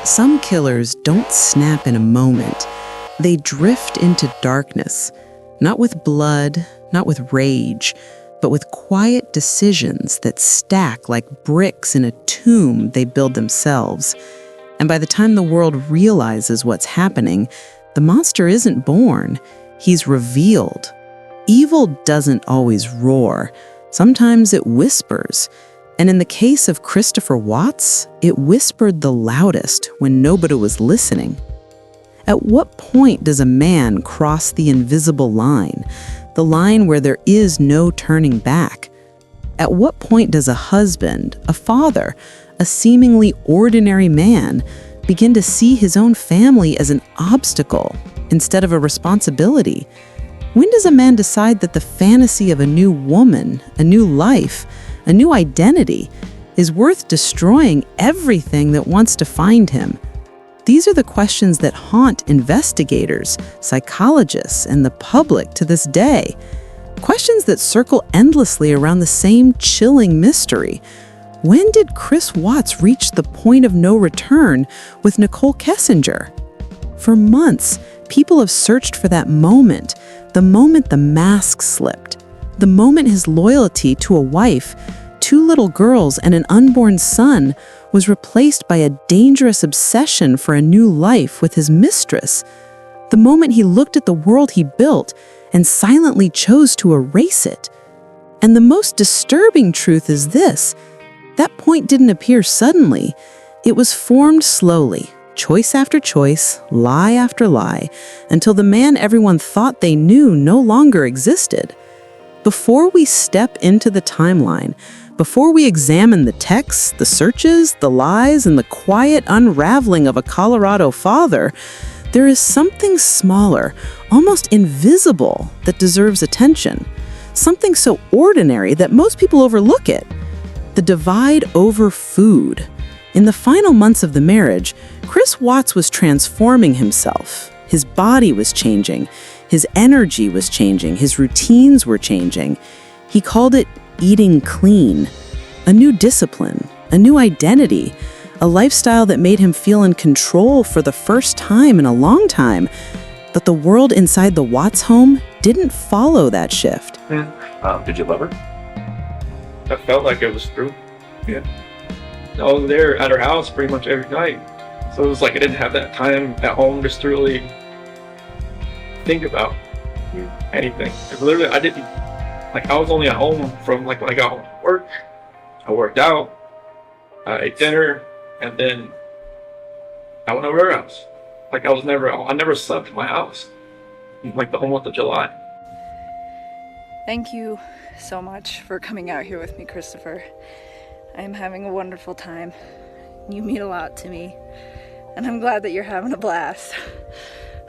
Some killers don't snap in a moment. They drift into darkness, not with blood, not with rage, but with quiet decisions that stack like bricks in a tomb they build themselves. And by the time the world realizes what's happening, the monster isn't born, he's revealed. Evil doesn't always roar. Sometimes it whispers. And in the case of Christopher Watts, it whispered the loudest when nobody was listening. At what point does a man cross the invisible line, the line where there is no turning back? At what point does a husband, a father, a seemingly ordinary man begin to see his own family as an obstacle instead of a responsibility? When does a man decide that the fantasy of a new woman, a new life, a new identity is worth destroying everything that wants to find him? These are the questions that haunt investigators, psychologists, and the public to this day. Questions that circle endlessly around the same chilling mystery. When did Chris Watts reach the point of no return with Nichol Kessinger? For months, people have searched for that moment, the moment the mask slipped, the moment his loyalty to a wife, 2 little girls, and an unborn son was replaced by a dangerous obsession for a new life with his mistress. The moment he looked at the world he built and silently chose to erase it. And the most disturbing truth is this: that point didn't appear suddenly. It was formed slowly, choice after choice, lie after lie, until the man everyone thought they knew no longer existed. Before we step into the timeline, before we examine the texts, the searches, the lies, and the quiet unraveling of a Colorado father, there is something smaller, almost invisible, that deserves attention. Something so ordinary that most people overlook it. The divide over food. In the final months of the marriage, Chris Watts was transforming himself. His body was changing. His energy was changing. His routines were changing. He called it eating clean, a new discipline, a new identity, a lifestyle that made him feel in control for the first time in a long time. But the world inside the Watts home didn't follow that shift. Did you love her? I felt like it was true. Yeah. I was there at her house pretty much every night. So it was like I didn't have that time at home just to really think about anything. Literally, I was only at home from when I got home from work. I worked out, I ate dinner, and then I went over to her house. I never slept in my house, the whole month of July. Thank you so much for coming out here with me, Christopher. I am having a wonderful time. You mean a lot to me, and I'm glad that you're having a blast.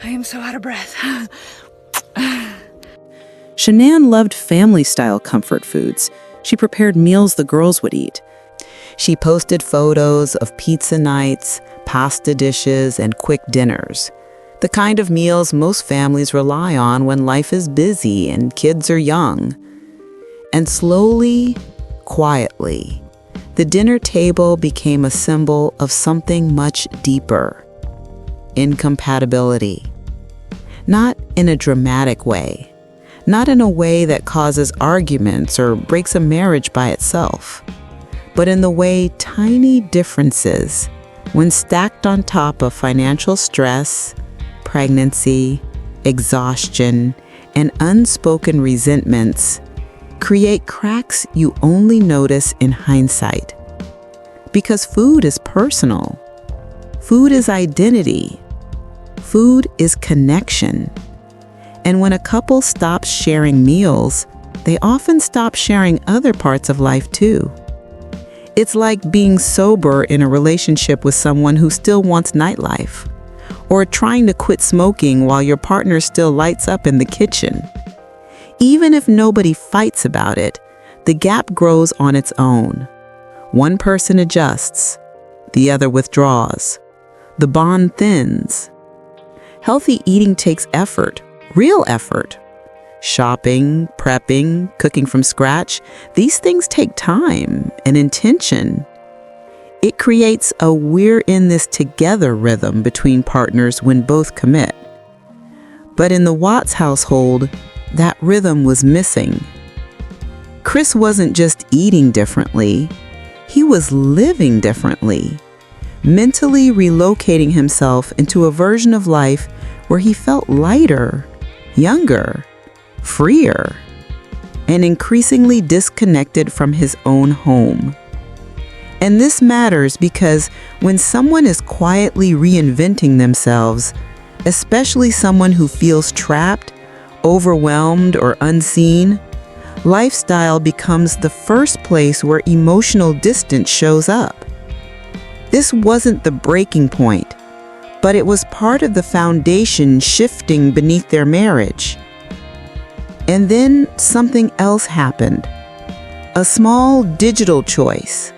I am so out of breath. Shanann loved family-style comfort foods. She prepared meals the girls would eat. She posted photos of pizza nights, pasta dishes, and quick dinners. The kind of meals most families rely on when life is busy and kids are young. And slowly, quietly, the dinner table became a symbol of something much deeper: incompatibility. Not in a dramatic way, not in a way that causes arguments or breaks a marriage by itself, but in the way tiny differences, when stacked on top of financial stress, pregnancy, exhaustion, and unspoken resentments, create cracks you only notice in hindsight. Because food is personal. Food is identity. Food is connection. And when a couple stops sharing meals, they often stop sharing other parts of life too. It's like being sober in a relationship with someone who still wants nightlife, or trying to quit smoking while your partner still lights up in the kitchen. Even if nobody fights about it, the gap grows on its own. One person adjusts, the other withdraws. The bond thins. Healthy eating takes effort, real effort. Shopping, prepping, cooking from scratch, these things take time and intention. It creates a "we're in this together" rhythm between partners when both commit. But in the Watts household, that rhythm was missing. Chris wasn't just eating differently, he was living differently, mentally relocating himself into a version of life where he felt lighter, younger, freer, and increasingly disconnected from his own home. And this matters because when someone is quietly reinventing themselves, especially someone who feels trapped, overwhelmed, or unseen, lifestyle becomes the first place where emotional distance shows up. This wasn't the breaking point, but it was part of the foundation shifting beneath their marriage. And then something else happened. A small digital choice.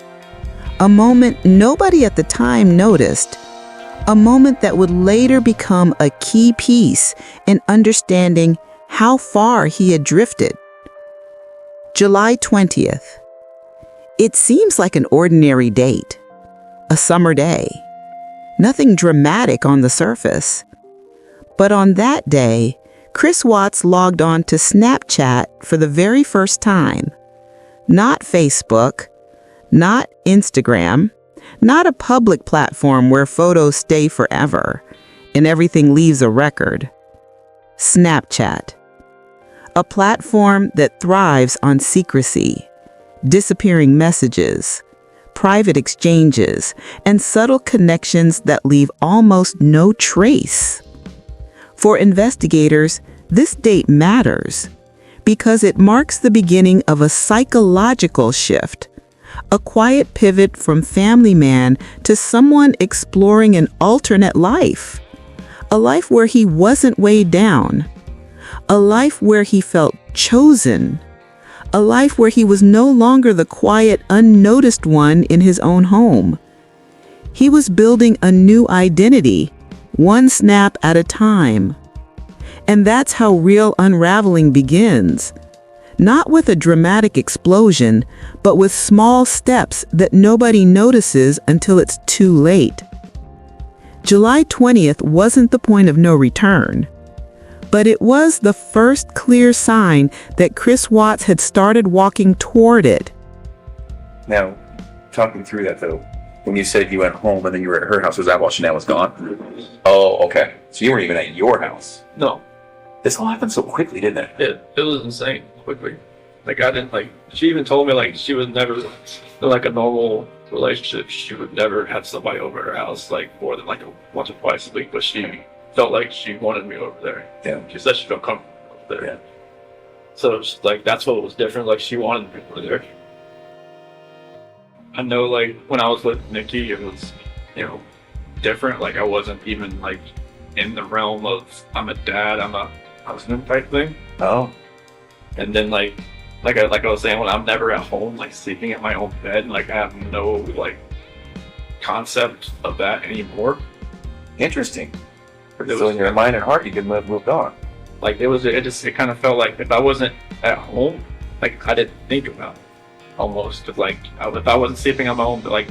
A moment nobody at the time noticed. A moment that would later become a key piece in understanding how far he had drifted. July 20th. It seems like an ordinary date. A summer day. Nothing dramatic on the surface. But on that day, Chris Watts logged on to Snapchat for the very first time. Not Facebook, not Instagram, not a public platform where photos stay forever and everything leaves a record. Snapchat. A platform that thrives on secrecy, disappearing messages, private exchanges, and subtle connections that leave almost no trace. For investigators, this date matters because it marks the beginning of a psychological shift, a quiet pivot from family man to someone exploring an alternate life, a life where he wasn't weighed down, a life where he felt chosen, a life where he was no longer the quiet, unnoticed one in his own home. He was building a new identity, one snap at a time. And that's how real unraveling begins. Not with a dramatic explosion, but with small steps that nobody notices until it's too late. July 20th wasn't the point of no return, but it was the first clear sign that Chris Watts had started walking toward it. Now, talking through that though, when you said you went home and then you were at her house, was that while Chanel was gone? Oh, okay. So you weren't even at your house. No. This all happened so quickly, didn't it? It was insane quickly. Like I didn't like. She even told me like she was never in like a normal relationship. She would never have somebody over at her house like more than like once or twice a week. But she felt like she wanted me over there. Yeah. She said she felt comfortable over there. Yeah. So it's like that's what was different. Like she wanted me over there. I know like when I was with Nikki, it was different. Like I wasn't even like in the realm of I'm a dad, I'm a husband type thing. Oh. And then like I was saying, when I'm never at home, like sleeping in my own bed, like I have no like concept of that anymore. Interesting. So in your mind and heart, you could have moved on. Like it kind of felt like if I wasn't at home, like I didn't think about it almost. Like if I wasn't sleeping on my own, but like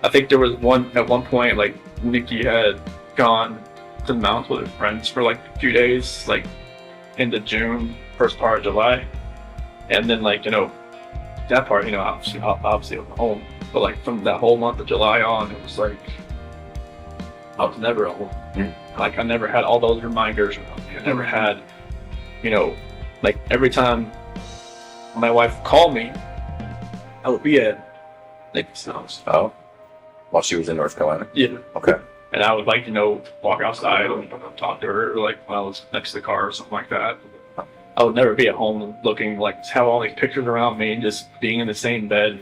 I think there was at one point like Nikki had gone to the mountains with her friends for like a few days, like into June, first part of July. And then like, that part, obviously I was home. But like from that whole month of July on, it was like, I was never at home. Mm-hmm. Like I never had all those reminders around me. I never had, like every time my wife called me, I would be at Nikki's house. Oh, while she was in North Carolina? Yeah. Okay. And I would like, walk outside and talk to her, like when I was next to the car or something like that. I would never be at home looking like have all these pictures around me and just being in the same bed,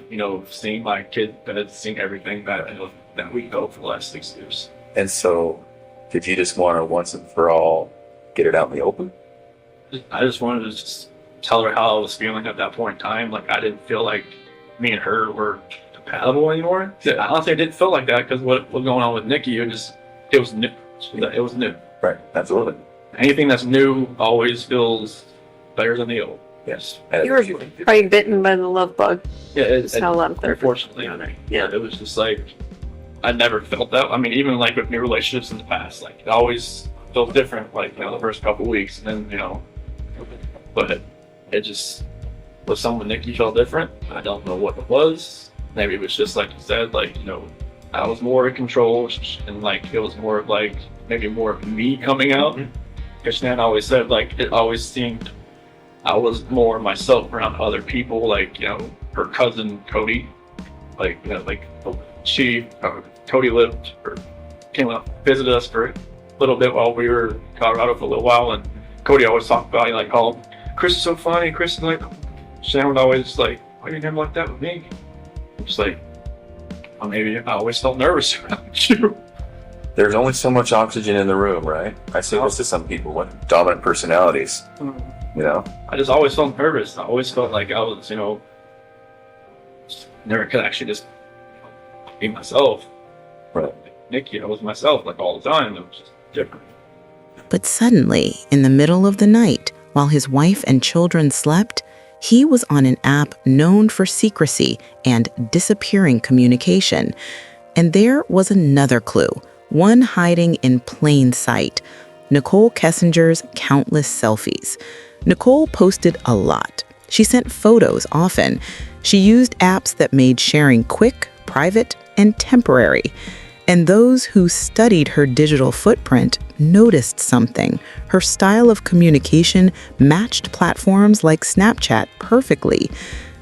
seeing my kid bed, seeing everything that we know for the last 6 years. And so, did you just want to once and for all get it out in the open? I just wanted to just tell her how I was feeling at that point in time. Like I didn't feel like me and her were compatible anymore. Honestly, I didn't feel like that because what was going on with Nikki, it was new. It was new. Right, absolutely. Anything that's new always feels better than the old. Yes. You were probably bitten by the love bug. Yeah, That's how a lot of therapists. unfortunately, yeah, it was just like I never felt that. I mean, even like with new relationships in the past, like it always felt different. Like the first couple weeks, and then but it just with someone Nikki felt different. I don't know what it was. Maybe it was just like you said, like I was more in control, and like it was more of like maybe more of me coming out. Because Nan always said like it always seemed I was more myself around other people, like her cousin Cody, like Cody lived or came up visit us for a little bit while we were in Colorado for a little while, and Cody always talked about like, oh, Chris is so funny. Chris is like, Shannon would always like, why you never like that with me? It's like, well, maybe I always felt nervous around you. There's only so much oxygen in the room, right? I say this to some people, what dominant personalities, I just always felt nervous. I always felt like I was, never could actually just be myself. Right. Nikki, I was myself like all the time. It was just different. But suddenly, in the middle of the night, while his wife and children slept, he was on an app known for secrecy and disappearing communication. And there was another clue, one hiding in plain sight: Nichol Kessinger's countless selfies. Nichol posted a lot. She sent photos often. She used apps that made sharing quick, private, and temporary. And those who studied her digital footprint noticed something. Her style of communication matched platforms like Snapchat perfectly.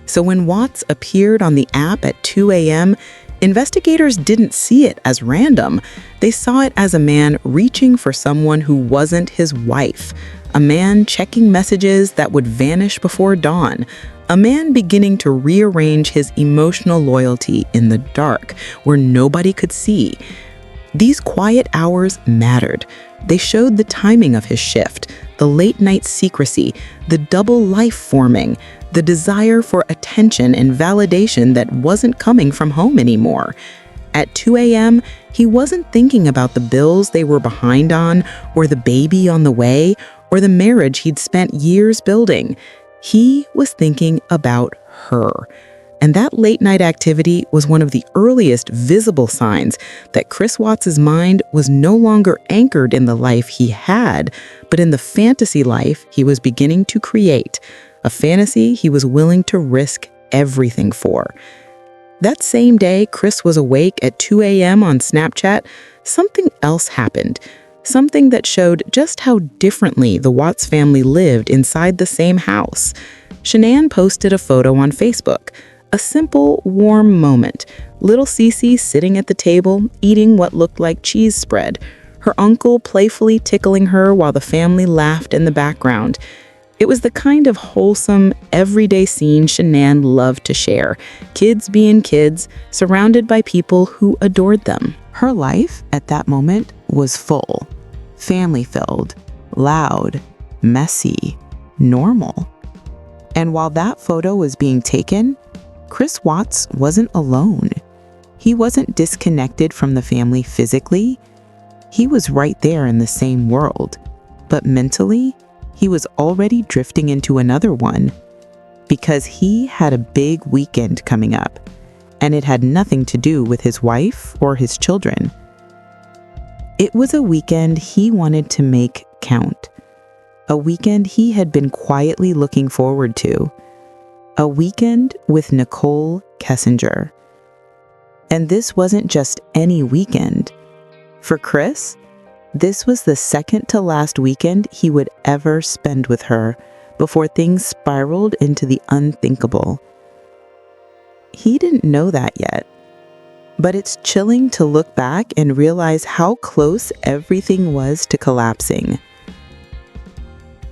So when Watts appeared on the app at 2 a.m., investigators didn't see it as random. They saw it as a man reaching for someone who wasn't his wife, a man checking messages that would vanish before dawn, a man beginning to rearrange his emotional loyalty in the dark, where nobody could see. These quiet hours mattered. They showed the timing of his shift, the late-night secrecy, the double life forming, the desire for attention and validation that wasn't coming from home anymore. At 2 a.m., he wasn't thinking about the bills they were behind on, or the baby on the way, or the marriage he'd spent years building. He was thinking about her. And that late-night activity was one of the earliest visible signs that Chris Watts' mind was no longer anchored in the life he had, but in the fantasy life he was beginning to create, a fantasy he was willing to risk everything for. That same day Chris was awake at 2 a.m. on Snapchat, something else happened. Something that showed just how differently the Watts family lived inside the same house. Shanann posted a photo on Facebook. A simple, warm moment. Little Cece sitting at the table, eating what looked like cheese spread. Her uncle playfully tickling her while the family laughed in the background. It was the kind of wholesome, everyday scene Shanann loved to share. Kids being kids, surrounded by people who adored them. Her life at that moment was full, family-filled, loud, messy, normal. And while that photo was being taken, Chris Watts wasn't alone. He wasn't disconnected from the family physically. He was right there in the same world. But mentally, he was already drifting into another one, because he had a big weekend coming up, and it had nothing to do with his wife or his children. It was a weekend he wanted to make count. A weekend he had been quietly looking forward to. A weekend with Nichol Kessinger. And this wasn't just any weekend. For Chris, this was the second to last weekend he would ever spend with her before things spiraled into the unthinkable. He didn't know that yet. But it's chilling to look back and realize how close everything was to collapsing.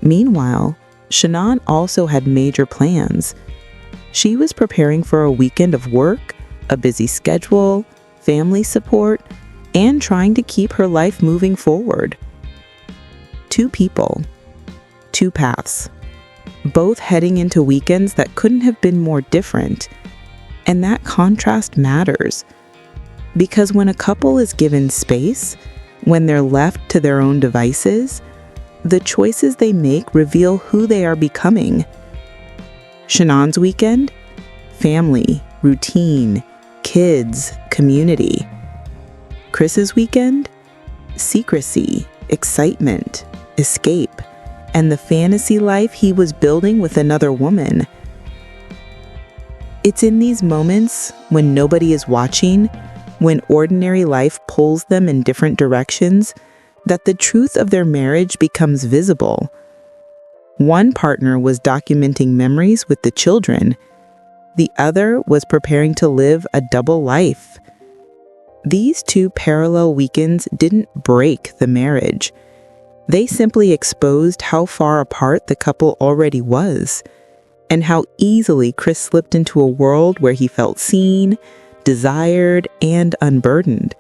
Meanwhile, Shanann also had major plans. She was preparing for a weekend of work, a busy schedule, family support, and trying to keep her life moving forward. Two people, two paths, both heading into weekends that couldn't have been more different. And that contrast matters. Because when a couple is given space, when they're left to their own devices, the choices they make reveal who they are becoming. Shanann's weekend? Family, routine, kids, community. Chris's weekend? Secrecy, excitement, escape, and the fantasy life he was building with another woman. It's in these moments, when nobody is watching, when ordinary life pulls them in different directions, that the truth of their marriage becomes visible. One partner was documenting memories with the children. The other was preparing to live a double life. These two parallel weekends didn't break the marriage. They simply exposed how far apart the couple already was, and how easily Chris slipped into a world where he felt seen, desired, and unburdened.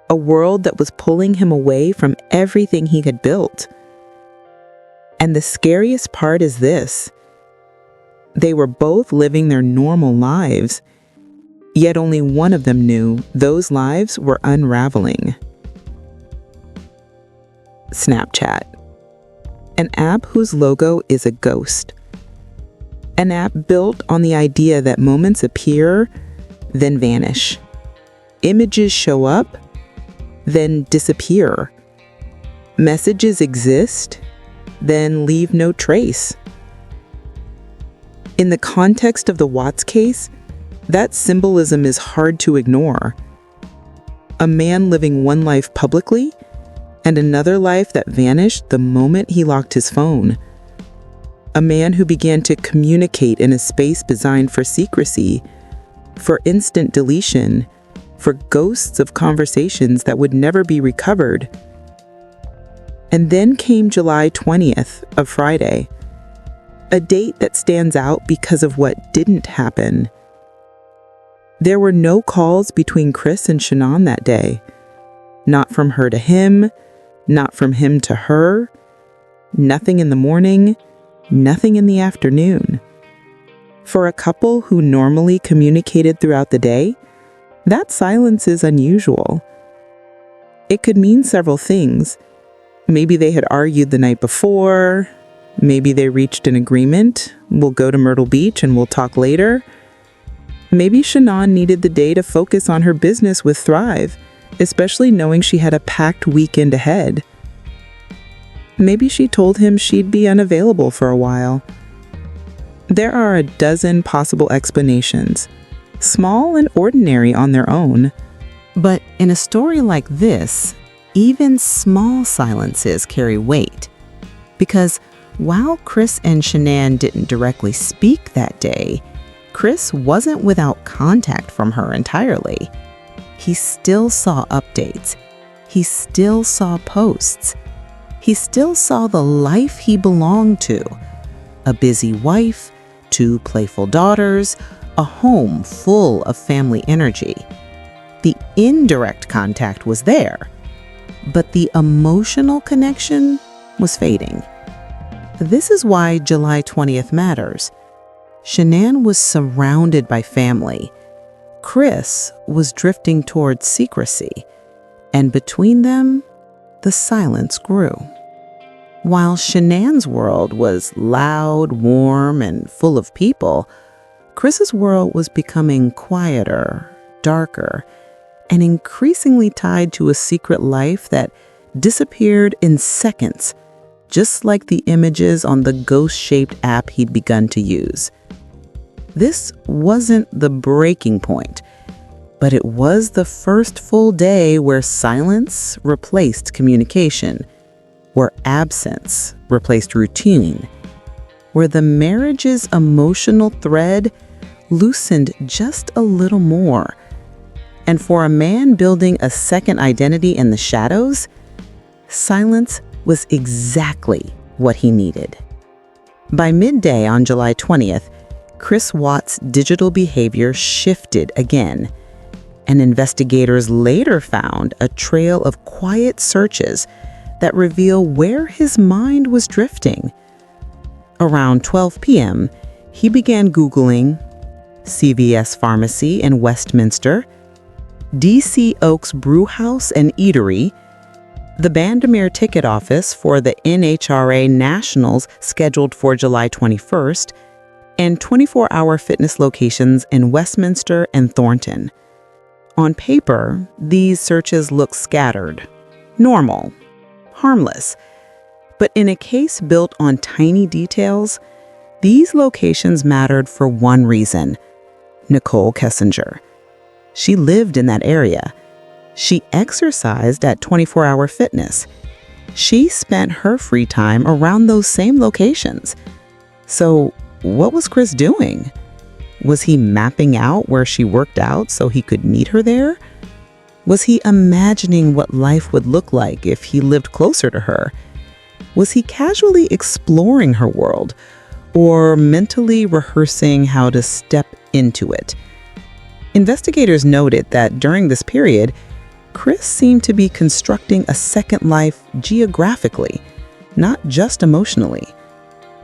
A world that was pulling him away from everything he had built. And the scariest part is this: they were both living their normal lives, yet only one of them knew those lives were unraveling. Snapchat, an app whose logo is a ghost. An app built on the idea that moments appear, then vanish. Images show up, then disappear. Messages exist, then leave no trace. In the context of the Watts case, that symbolism is hard to ignore. A man living one life publicly, and another life that vanished the moment he locked his phone. A man who began to communicate in a space designed for secrecy, for instant deletion, for ghosts of conversations that would never be recovered. And then came July 20th, a Friday, a date that stands out because of what didn't happen. There were no calls between Chris and Shanann that day. Not from her to him, not from him to her, nothing in the morning, nothing in the afternoon. For a couple who normally communicated throughout the day, that silence is unusual. It could mean several things. Maybe they had argued the night before. Maybe they reached an agreement. We'll go to Myrtle Beach and we'll talk later. Maybe Shanann needed the day to focus on her business with Thrive, especially knowing she had a packed weekend ahead. Maybe she told him she'd be unavailable for a while. There are a dozen possible explanations, small and ordinary on their own. But in a story like this, even small silences carry weight. Because while Chris and Shanann didn't directly speak that day, Chris wasn't without contact from her entirely. He still saw updates. He still saw posts. He still saw the life he belonged to. A busy wife, 2 playful daughters, a home full of family energy. The indirect contact was there, but the emotional connection was fading. This is why July 20th matters. Shanann was surrounded by family. Chris was drifting towards secrecy, and between them, the silence grew. While Shanann's world was loud, warm, and full of people, Chris's world was becoming quieter, darker, and increasingly tied to a secret life that disappeared in seconds, just like the images on the ghost-shaped app he'd begun to use. This wasn't the breaking point, but it was the first full day where silence replaced communication, where absence replaced routine, where the marriage's emotional thread loosened just a little more. And for a man building a second identity in the shadows, silence was exactly what he needed. By midday on July 20th, Chris Watts' digital behavior shifted again, and investigators later found a trail of quiet searches that reveal where his mind was drifting. Around 12 p.m., he began Googling CVS Pharmacy in Westminster, DC Oaks Brewhouse and Eatery, the Bandamere ticket office for the NHRA Nationals scheduled for July 21st, and 24-hour fitness locations in Westminster and Thornton. On paper, these searches look scattered, normal, harmless. But in a case built on tiny details, these locations mattered for one reason: Nichol Kessinger. She lived in that area. She exercised at 24-hour fitness. She spent her free time around those same locations. So, what was Chris doing? Was he mapping out where she worked out so he could meet her there? Was he imagining what life would look like if he lived closer to her? Was he casually exploring her world, or mentally rehearsing how to step into it? Investigators noted that during this period, Chris seemed to be constructing a second life geographically, not just emotionally.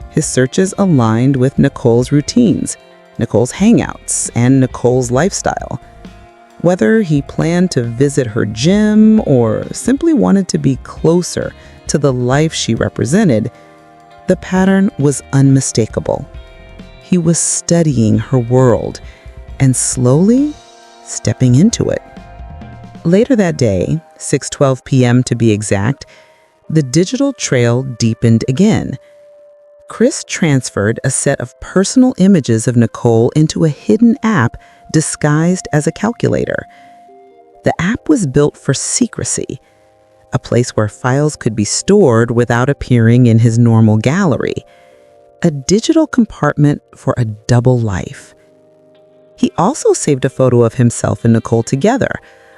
His searches aligned with Nichole's routines, Nichole's hangouts, and Nichole's lifestyle. Whether he planned to visit her gym or simply wanted to be closer to the life she represented, the pattern was unmistakable. He was studying her world and slowly stepping into it. Later that day, 6:12 p.m. to be exact, the digital trail deepened again. Chris transferred a set of personal images of Nichol into a hidden app disguised as a calculator. The app was built for secrecy, a place where files could be stored without appearing in his normal gallery, a digital compartment for a double life. He also saved a photo of himself and Nichol together,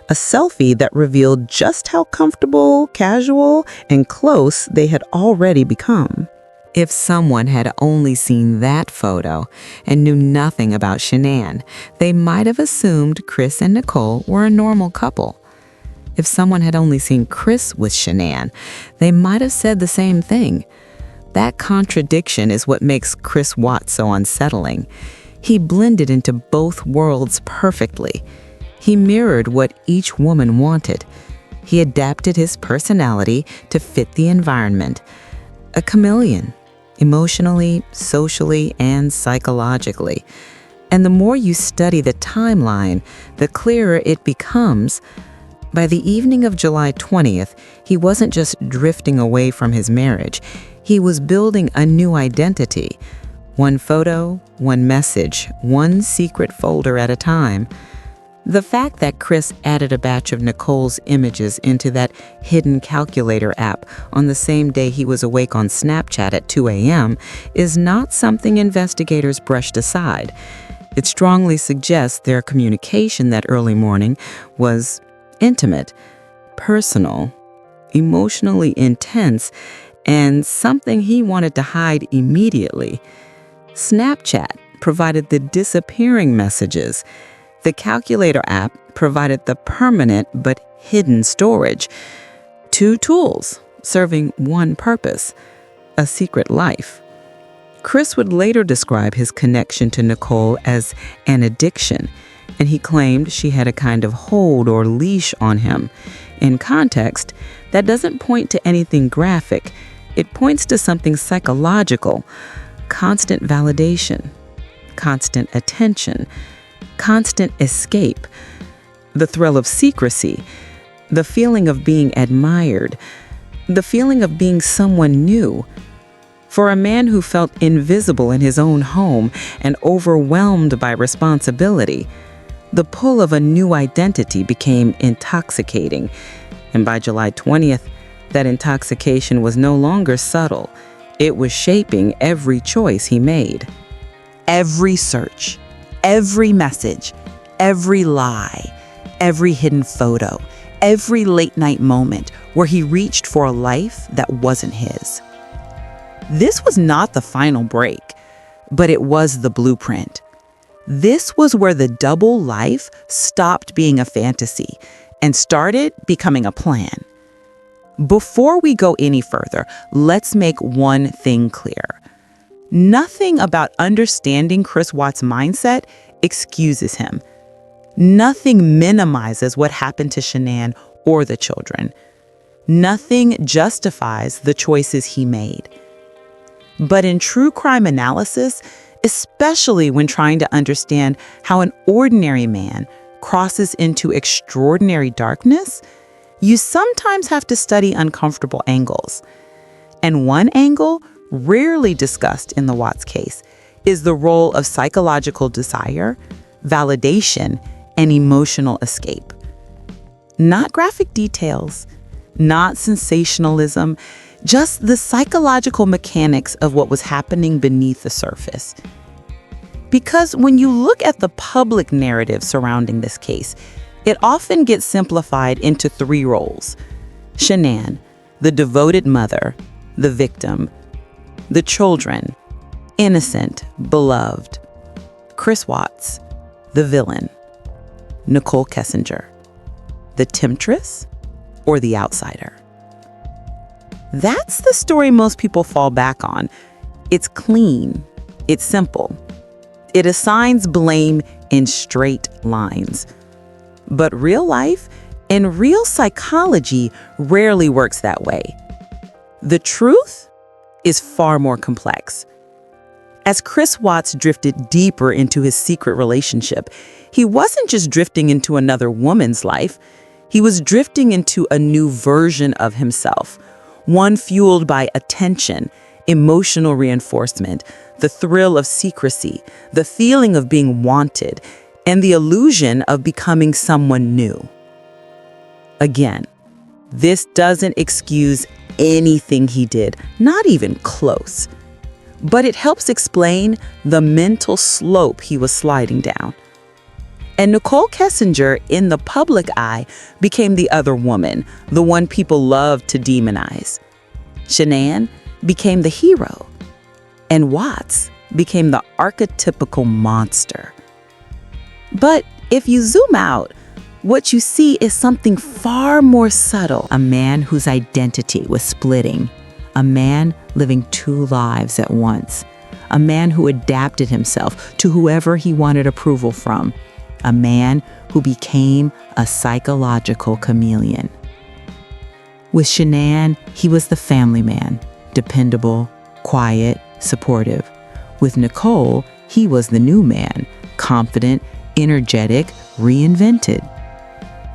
a selfie that revealed just how comfortable, casual, and close they had already become. If someone had only seen that photo and knew nothing about Shanann, they might have assumed Chris and Nichol were a normal couple. If someone had only seen Chris with Shanann, they might have said the same thing. That contradiction is what makes Chris Watts so unsettling. He blended into both worlds perfectly. He mirrored what each woman wanted. He adapted his personality to fit the environment. A chameleon, emotionally, socially, and psychologically. And the more you study the timeline, the clearer it becomes. By the evening of July 20th, he wasn't just drifting away from his marriage. He was building a new identity. One photo, one message, one secret folder at a time. The fact that Chris added a batch of Nichole's images into that hidden calculator app on the same day he was awake on Snapchat at 2 a.m. is not something investigators brushed aside. It strongly suggests their communication that early morning was intimate, personal, emotionally intense, and something he wanted to hide immediately. Snapchat provided the disappearing messages. The calculator app provided the permanent but hidden storage. Two tools serving one purpose: a secret life. Chris would later describe his connection to Nichol as an addiction, and he claimed she had a kind of hold or leash on him. In context, that doesn't point to anything graphic. It points to something psychological: constant validation, constant attention, constant escape, the thrill of secrecy, the feeling of being admired, the feeling of being someone new. For a man who felt invisible in his own home and overwhelmed by responsibility, the pull of a new identity became intoxicating. And by July 20th, that intoxication was no longer subtle. It was shaping every choice he made. Every search, every message, every lie, every hidden photo, every late-night moment where he reached for a life that wasn't his. This was not the final break, but it was the blueprint. This was where the double life stopped being a fantasy and started becoming a plan. Before we go any further, let's make one thing clear. Nothing about understanding Chris Watts' mindset excuses him. Nothing minimizes what happened to Shanann or the children. Nothing justifies the choices he made. But in true crime analysis, especially when trying to understand how an ordinary man crosses into extraordinary darkness, you sometimes have to study uncomfortable angles. And one angle, rarely discussed in the Watts case, is the role of psychological desire, validation, and emotional escape. Not graphic details, not sensationalism, just the psychological mechanics of what was happening beneath the surface. Because when you look at the public narrative surrounding this case, it often gets simplified into three roles: Shanann, the devoted mother, the victim; the children, innocent, beloved; Chris Watts, the villain; Nichol Kessinger, the temptress or the outsider. That's the story most people fall back on. It's clean, it's simple. It assigns blame in straight lines. But real life and real psychology rarely works that way. The truth is far more complex. As Chris Watts drifted deeper into his secret relationship, he wasn't just drifting into another woman's life. He was drifting into a new version of himself, one fueled by attention, emotional reinforcement, the thrill of secrecy, the feeling of being wanted, and the illusion of becoming someone new. Again, this doesn't excuse anything he did, not even close. But it helps explain the mental slope he was sliding down. And Nichol Kessinger, in the public eye, became the other woman, the one people loved to demonize. Shanann became the hero, and Watts became the archetypical monster. But if you zoom out, what you see is something far more subtle. A man whose identity was splitting, a man living two lives at once, a man who adapted himself to whoever he wanted approval from, a man who became a psychological chameleon. With Shanann, he was the family man, dependable, quiet, supportive. With Nichol, he was the new man, confident, energetic, reinvented.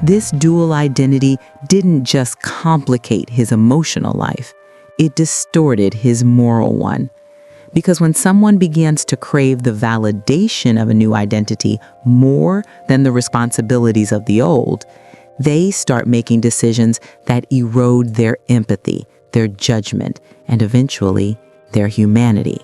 This dual identity didn't just complicate his emotional life, it distorted his moral one. Because when someone begins to crave the validation of a new identity more than the responsibilities of the old, they start making decisions that erode their empathy, their judgment, and eventually their humanity.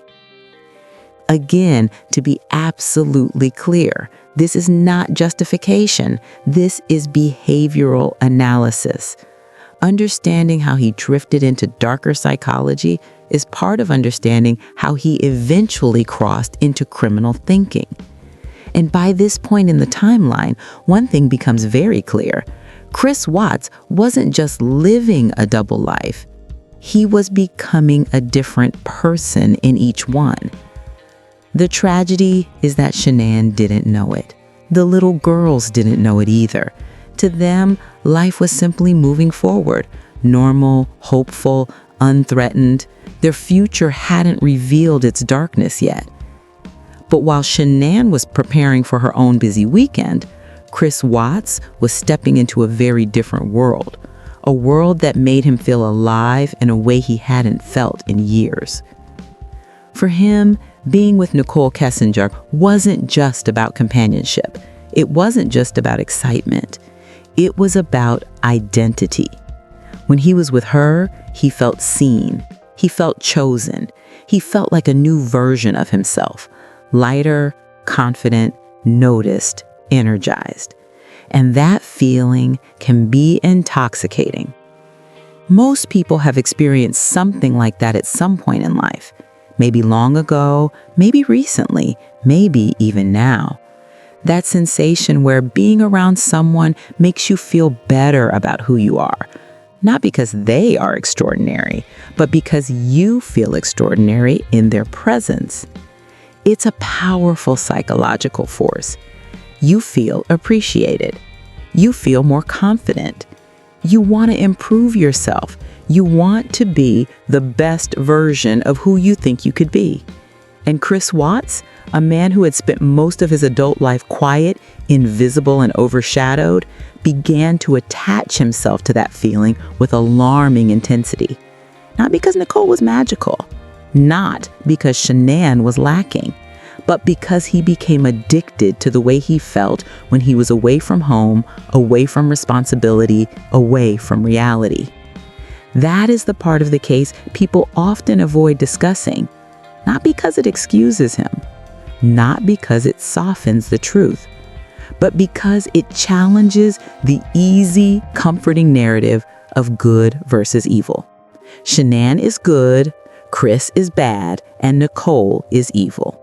Again, to be absolutely clear, this is not justification. This is behavioral analysis. Understanding how he drifted into darker psychology is part of understanding how he eventually crossed into criminal thinking. And by this point in the timeline, one thing becomes very clear. Chris Watts wasn't just living a double life. He was becoming a different person in each one. The tragedy is that Shanann didn't know it. The little girls didn't know it either. To them, life was simply moving forward, normal, hopeful, unthreatened. Their future hadn't revealed its darkness yet. But while Shanann was preparing for her own busy weekend, Chris Watts was stepping into a very different world, a world that made him feel alive in a way he hadn't felt in years. For him, being with Nichol Kessinger wasn't just about companionship. It wasn't just about excitement. It was about identity. When he was with her, he felt seen. He felt chosen. He felt like a new version of himself, lighter, confident, noticed, energized. And that feeling can be intoxicating. Most people have experienced something like that at some point in life. Maybe long ago, maybe recently, maybe even now. That sensation where being around someone makes you feel better about who you are. Not because they are extraordinary, but because you feel extraordinary in their presence. It's a powerful psychological force. You feel appreciated. You feel more confident. You want to improve yourself. You want to be the best version of who you think you could be. And Chris Watts a man who had spent most of his adult life quiet, invisible, and overshadowed, began to attach himself to that feeling with alarming intensity. Not because Nichol was magical, not because Shanann was lacking, but because he became addicted to the way he felt when he was away from home, away from responsibility, away from reality. That is the part of the case people often avoid discussing, not because it excuses him, not because it softens the truth, but because it challenges the easy, comforting narrative of good versus evil. Shanann is good, Chris is bad, and Nichol is evil.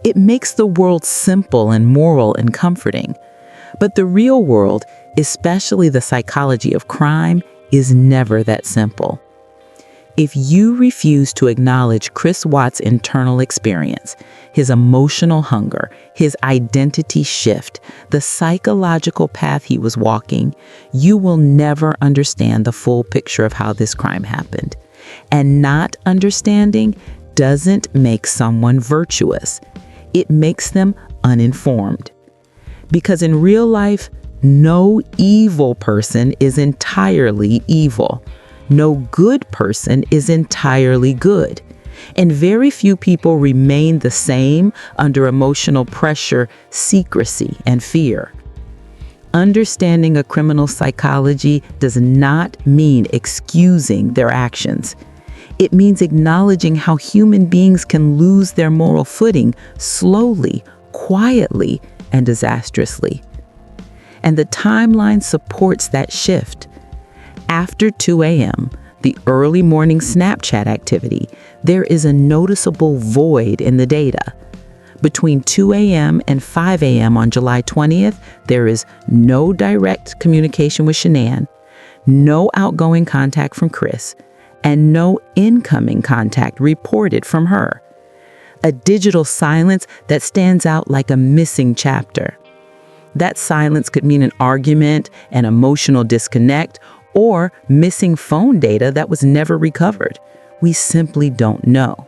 It makes the world simple and moral and comforting. But the real world, especially the psychology of crime, is never that simple. If you refuse to acknowledge Chris Watts' internal experience, his emotional hunger, his identity shift, the psychological path he was walking, you will never understand the full picture of how this crime happened. And not understanding doesn't make someone virtuous. It makes them uninformed. Because in real life, no evil person is entirely evil. No good person is entirely good. And very few people remain the same under emotional pressure, secrecy, and fear. Understanding a criminal's psychology does not mean excusing their actions. It means acknowledging how human beings can lose their moral footing slowly, quietly, and disastrously. And the timeline supports that shift. After 2 a.m., the early morning Snapchat activity, there is a noticeable void in the data. Between 2 a.m. and 5 a.m. on July 20th, there is no direct communication with Shanann, no outgoing contact from Chris, and no incoming contact reported from her. A digital silence that stands out like a missing chapter. That silence could mean an argument, an emotional disconnect, or missing phone data that was never recovered. We simply don't know.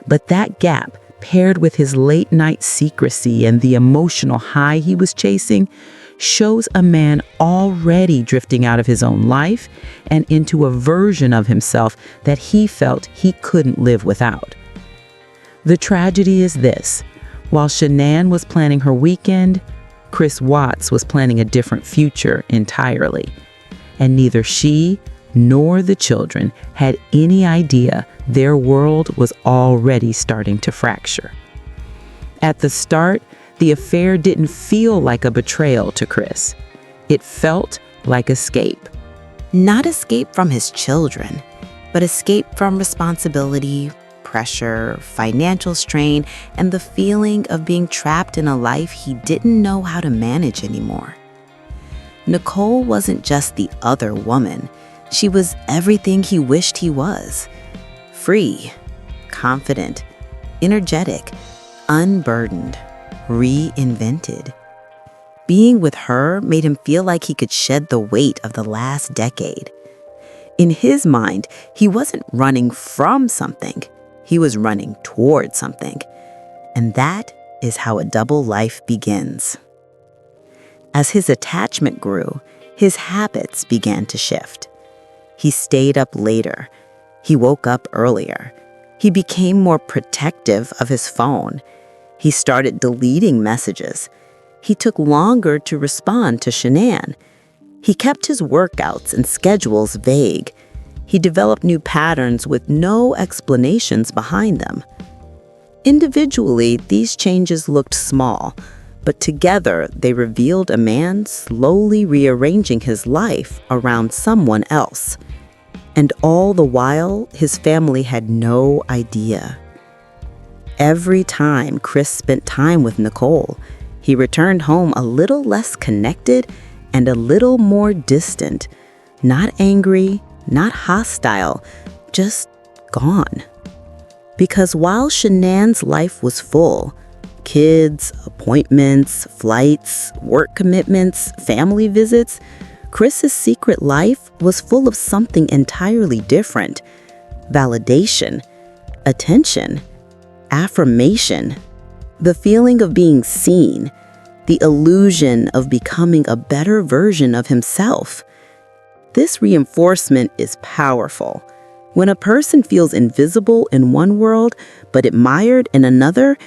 But that gap, paired with his late-night secrecy and the emotional high he was chasing, shows a man already drifting out of his own life and into a version of himself that he felt he couldn't live without. The tragedy is this: while Shanann was planning her weekend, Chris Watts was planning a different future entirely. And neither she nor the children had any idea their world was already starting to fracture. At the start, the affair didn't feel like a betrayal to Chris. It felt like escape. Not escape from his children, but escape from responsibility, pressure, financial strain, and the feeling of being trapped in a life he didn't know how to manage anymore. Nichol wasn't just the other woman. She was everything he wished he was. Free, confident, energetic, unburdened, reinvented. Being with her made him feel like he could shed the weight of the last decade. In his mind, he wasn't running from something. He was running toward something. And that is how a double life begins. As his attachment grew, his habits began to shift. He stayed up later. He woke up earlier. He became more protective of his phone. He started deleting messages. He took longer to respond to Shanann. He kept his workouts and schedules vague. He developed new patterns with no explanations behind them. Individually, these changes looked small, but together they revealed a man slowly rearranging his life around someone else. And all the while, his family had no idea. Every time Chris spent time with Nichol, he returned home a little less connected and a little more distant. Not angry, not hostile, just gone. Because while Shanann's life was full, kids, appointments, flights, work commitments, family visits, Chris's secret life was full of something entirely different. Validation, attention, affirmation, The feeling of being seen, the illusion of becoming a better version of himself. This reinforcement is powerful. When a person feels invisible in one world but admired in another,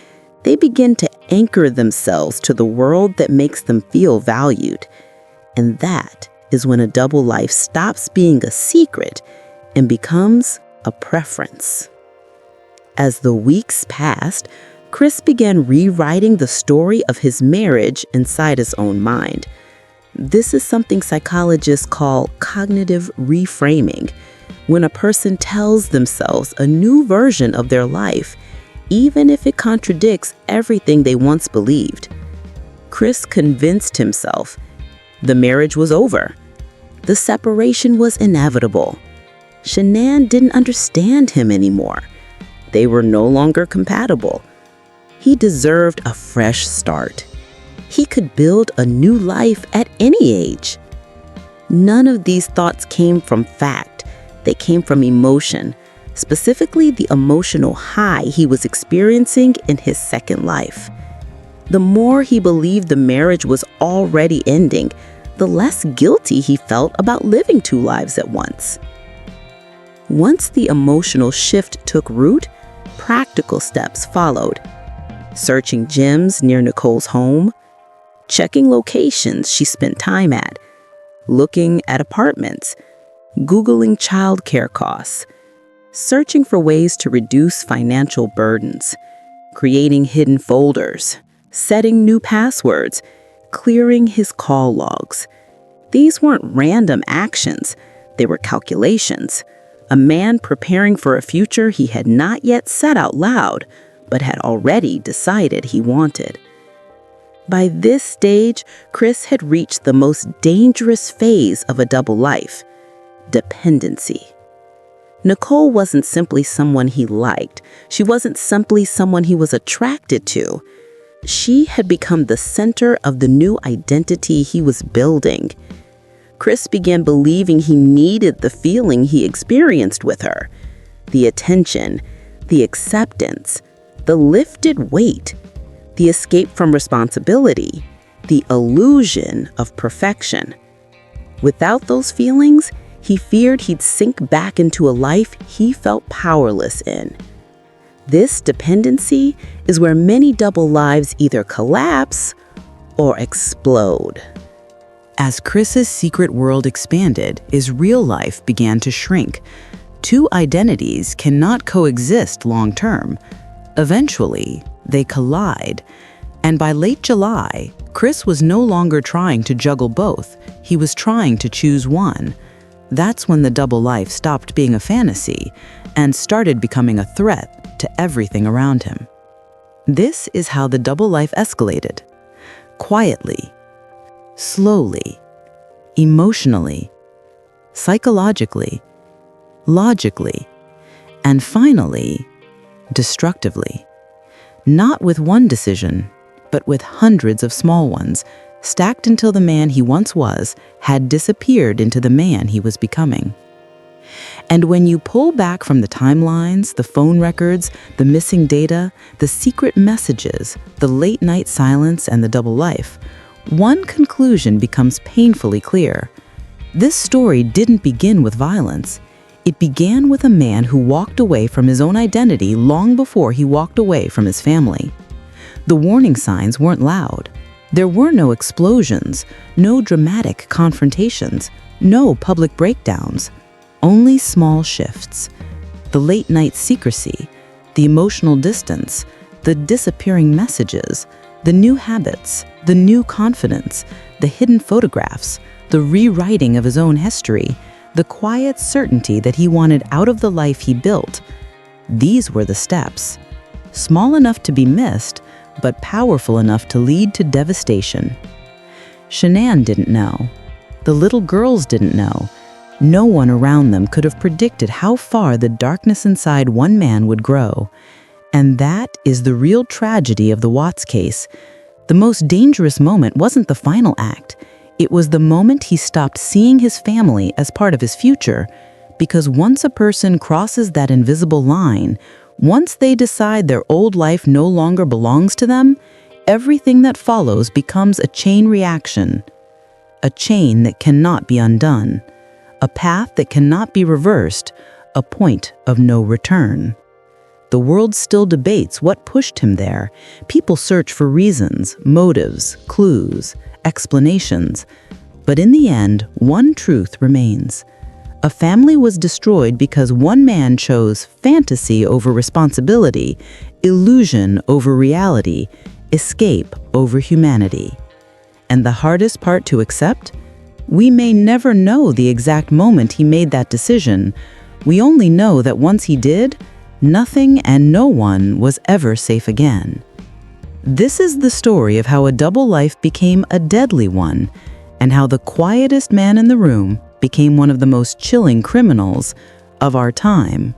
they begin to anchor themselves to the world that makes them feel valued. And that is when a double life stops being a secret and becomes a preference. As the weeks passed, Chris began rewriting the story of his marriage inside his own mind. This is something psychologists call cognitive reframing, when a person tells themselves a new version of their life, even if it contradicts everything they once believed. Chris convinced himself the marriage was over. The separation was inevitable. Shanann didn't understand him anymore. They were no longer compatible. He deserved a fresh start. He could build a new life at any age. None of these thoughts came from fact. They came from emotion, specifically the emotional high he was experiencing in his second life. The more he believed the marriage was already ending, the less guilty he felt about living two lives at once. Once the emotional shift took root, practical steps followed. Searching gyms near Nicole's home, checking locations she spent time at, looking at apartments, Googling childcare costs, searching for ways to reduce financial burdens, creating hidden folders, setting new passwords, clearing his call logs. These weren't random actions, they were calculations. A man preparing for a future he had not yet said out loud, but had already decided he wanted. By this stage, Chris had reached the most dangerous phase of a double life: dependency. Nichol wasn't simply someone he liked. She wasn't simply someone he was attracted to. She had become the center of the new identity he was building. Chris began believing he needed the feeling he experienced with her, the attention, the acceptance, the lifted weight, the escape from responsibility, the illusion of perfection. Without those feelings, he feared he'd sink back into a life he felt powerless in. This dependency is where many double lives either collapse or explode. As Chris's secret world expanded, his real life began to shrink. Two identities cannot coexist long-term. Eventually, they collide. And by late July, Chris was no longer trying to juggle both. He was trying to choose one. That's when the double life stopped being a fantasy and started becoming a threat to everything around him. This is how the double life escalated. Quietly, slowly, emotionally, psychologically, logically, and finally, destructively. Not with one decision, but with hundreds of small ones, stacked until the man he once was had disappeared into the man he was becoming. And when you pull back from the timelines, the phone records, the missing data, the secret messages, the late-night silence, and the double life, one conclusion becomes painfully clear. This story didn't begin with violence. It began with a man who walked away from his own identity long before he walked away from his family. The warning signs weren't loud. There were no explosions, no dramatic confrontations, no public breakdowns, only small shifts. The late-night secrecy, the emotional distance, the disappearing messages, the new habits, the new confidence, the hidden photographs, the rewriting of his own history, the quiet certainty that he wanted out of the life he built. These were the steps, small enough to be missed, but powerful enough to lead to devastation. Shanann didn't know. The little girls didn't know. No one around them could have predicted how far the darkness inside one man would grow. And that is the real tragedy of the Watts case. The most dangerous moment wasn't the final act. It was the moment he stopped seeing his family as part of his future, because once a person crosses that invisible line, Once they decide their old life no longer belongs to them, everything that follows becomes a chain reaction, a chain that cannot be undone, a path that cannot be reversed, a point of no return. The world still debates what pushed him there. People search for reasons, motives, clues, explanations. But in the end, one truth remains. A family was destroyed because one man chose fantasy over responsibility, illusion over reality, escape over humanity. And the hardest part to accept? We may never know the exact moment he made that decision. We only know that once he did, nothing and no one was ever safe again. This is the story of how a double life became a deadly one, and how the quietest man in the room became one of the most chilling criminals of our time.